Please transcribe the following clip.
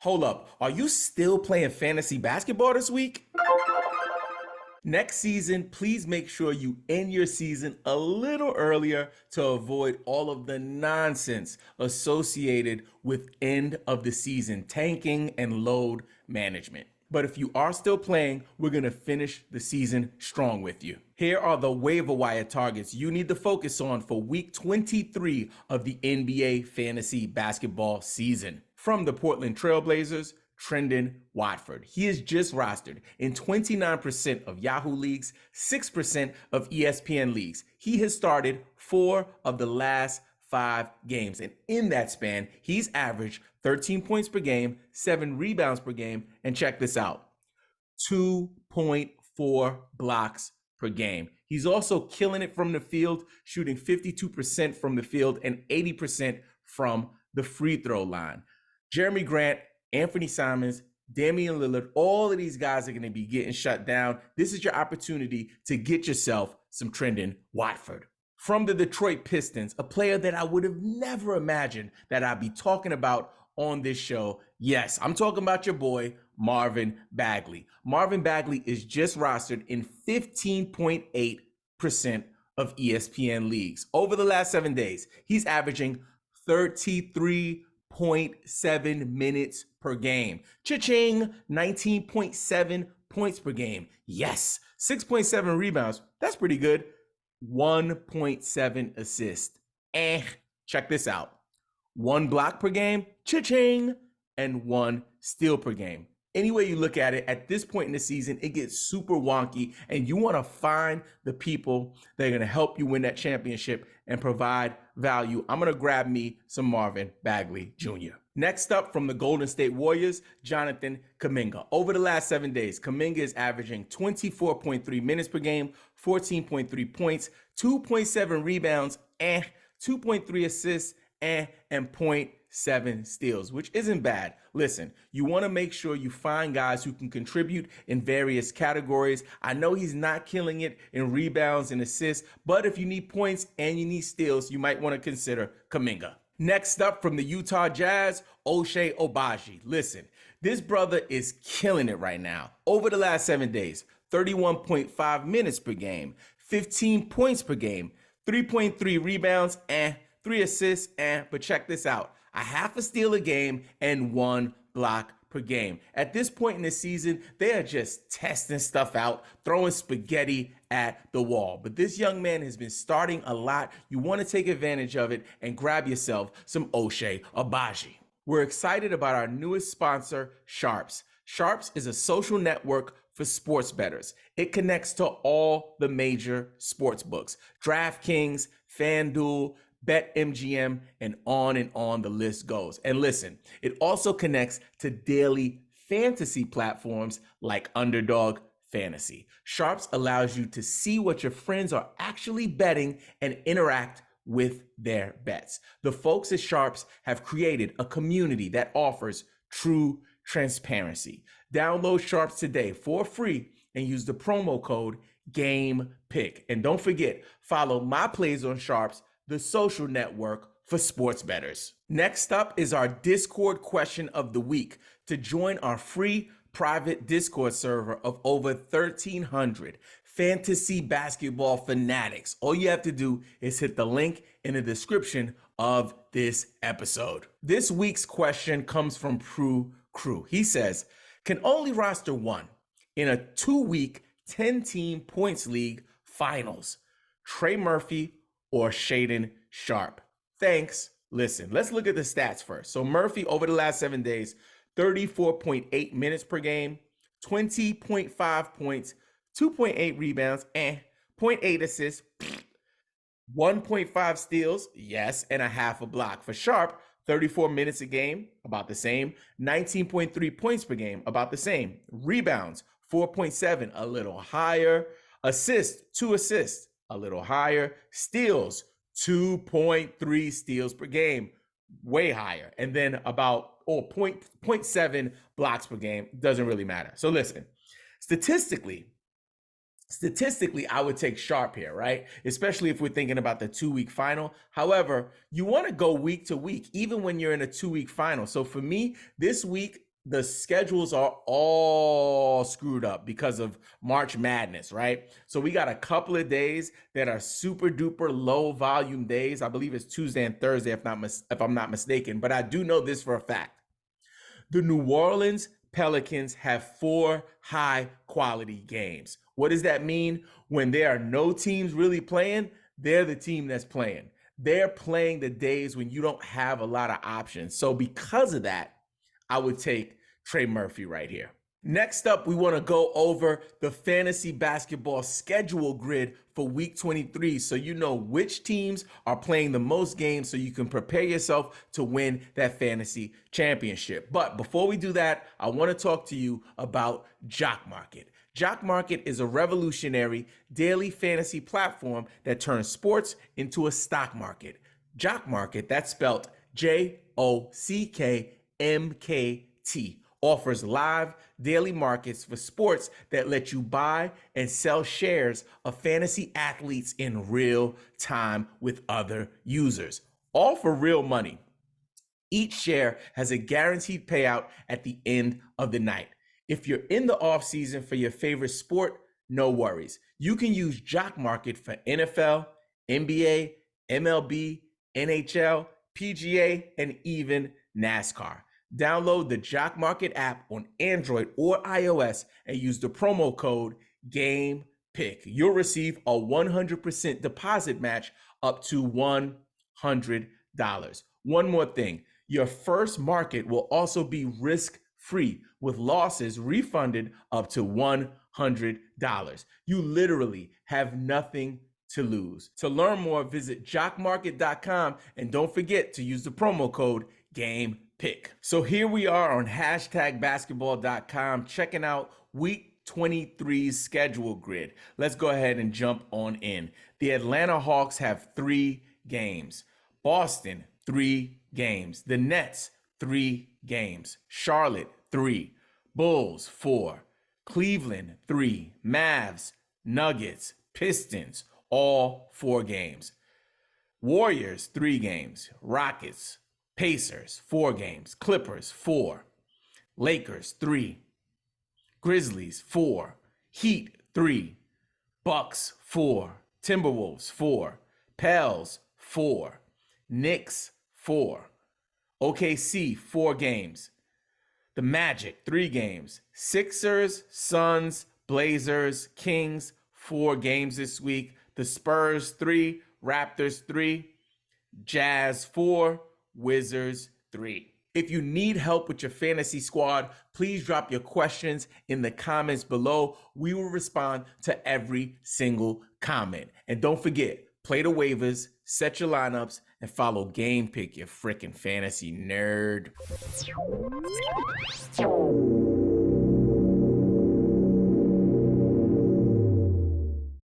Hold up, are you still playing fantasy basketball this week? Next season, please make sure you end your season a little earlier to avoid all of the nonsense associated with end of the season tanking and load management. But if you are still playing, we're going to finish the season strong with you. Here are the waiver wire targets you need to focus on for week 23 of the NBA fantasy basketball season. From the Portland Trailblazers, Trendon Watford. He is just rostered in 29% of Yahoo leagues, 6% of ESPN leagues. He has started 4 of the last 5 games. And in that span, he's averaged 13 points per game, 7 rebounds per game, and check this out, 2.4 blocks per game. He's also killing it from the field, shooting 52% from the field and 80% from the free throw line. Jeremy Grant, Anthony Simons, Damian Lillard, all of these guys are going to be getting shut down. This is your opportunity to get yourself some Trendon Watford. From the Detroit Pistons, a player that I would have never imagined that I'd be talking about on this show. Yes, I'm talking about your boy, Marvin Bagley. Marvin Bagley is just rostered in 15.8% of ESPN leagues. Over the last 7 days, he's averaging 33.7 minutes per game. Cha-ching, 19.7 points per game. Yes, 6.7 rebounds. That's pretty good. 1.7 assists. Check this out. 1 block per game, cha-ching, and 1 steal per game. Any way you look at it, at this point in the season, it gets super wonky, and you want to find the people that are going to help you win that championship and provide value. I'm going to grab me some Marvin Bagley Jr. Next up, from the Golden State Warriors, Jonathan Kuminga. Over the last 7 days, Kuminga is averaging 24.3 minutes per game, 14.3 points, 2.7 rebounds, 2.3 assists, and 0.7 steals, which isn't bad. Listen, you want to make sure you find guys who can contribute in various categories. I know he's not killing it in rebounds and assists, but if you need points and you need steals, you might want to consider Kuminga. Next up, from the Utah Jazz, Ochai Agbaji. Listen, this brother is killing it right now. Over the last 7 days, 31.5 minutes per game, 15 points per game, 3.3 rebounds, 3 assists, but check this out, a half a steal a game and 1 block per game. At this point in the season, they are just testing stuff out, throwing spaghetti at the wall. But this young man has been starting a lot. You want to take advantage of it and grab yourself some Ochai Agbaji. We're excited about our newest sponsor, Sharps. Sharps is a social network for sports bettors. It connects to all the major sports books, DraftKings, FanDuel, BetMGM, and on the list goes. And listen, it also connects to daily fantasy platforms like Underdog Fantasy. Sharps allows you to see what your friends are actually betting and interact with their bets. The folks at Sharps have created a community that offers true transparency. Download Sharps today for free and use the promo code GAMEPICK. And don't forget, follow my plays on Sharps, the social network for sports bettors. Next up is our Discord question of the week. To join our free private Discord server of over 1,300 fantasy basketball fanatics, all you have to do is hit the link in the description of this episode. This week's question comes from Prue Crew. He says, can only roster one in a 2-week 10-team points league finals, Trey Murphy or Shaedon Sharpe? Thanks. Listen, let's look at the stats first. So Murphy, over the last 7 days, 34.8 minutes per game, 20.5 points, 2.8 rebounds, 0.8 assists, 1.5 steals, yes, and a half a block. For Sharpe, 34 minutes a game, about the same. 19.3 points per game, about the same. Rebounds, 4.7, a little higher. Assists, 2 assists, a little higher. Steals, 2.3 steals per game, way higher. And then about 0.7 blocks per game, doesn't really matter. So listen, statistically, I would take Sharpe here, right? Especially if we're thinking about the 2-week final. However, you want to go week to week, even when you're in a 2-week final. So for me, this week, the schedules are all screwed up because of March Madness, right? So we got a couple of days that are super duper low volume days. I believe it's Tuesday and Thursday, if I'm not mistaken. But I do know this for a fact: the New Orleans Pelicans have 4 high quality games. What does that mean? When there are no teams really playing, they're the team that's playing. They're playing the days when you don't have a lot of options. So because of that, I would take Trey Murphy right here. Next up, we want to go over the fantasy basketball schedule grid for week 23 so you know which teams are playing the most games so you can prepare yourself to win that fantasy championship. But before we do that, I want to talk to you about Jock Market. Jock Market is a revolutionary daily fantasy platform that turns sports into a stock market. Jock Market, that's spelled JOCKMKT, offers live daily markets for sports that let you buy and sell shares of fantasy athletes in real time with other users, all for real money. Each share has a guaranteed payout at the end of the night. If you're in the off season for your favorite sport, no worries. You can use Jock Market for NFL, NBA, MLB, NHL, PGA, and even NASCAR. Download the Jock Market app on Android or iOS and use the promo code GAMEPICK. You'll receive a 100% deposit match up to $100. One more thing, your first market will also be risk-free with losses refunded up to $100. You literally have nothing to lose. To learn more, visit jockmarket.com and don't forget to use the promo code GAMEPICK. So here we are on #basketball.com checking out week 23's schedule grid. Let's go ahead and jump on in. The Atlanta Hawks have 3 games. Boston, 3 games. The Nets, 3 games. Charlotte, 3. Bulls, 4. Cleveland, 3. Mavs, Nuggets, Pistons, all 4 games. Warriors, 3 games. Rockets, Pacers, 4 games. Clippers, 4. Lakers, 3. Grizzlies, 4. Heat, 3. Bucks, 4. Timberwolves, 4. Pels, 4. Knicks, 4. OKC, 4 games. The Magic, 3 games. Sixers, Suns, Blazers, Kings, 4 games this week. The Spurs, 3. Raptors, 3. Jazz, 4. Wizards, 3. If you need help with your fantasy squad, please drop your questions in the comments below. We will respond to every single comment. And don't forget, play the waivers, set your lineups, and follow Game Pick, you freaking fantasy nerd.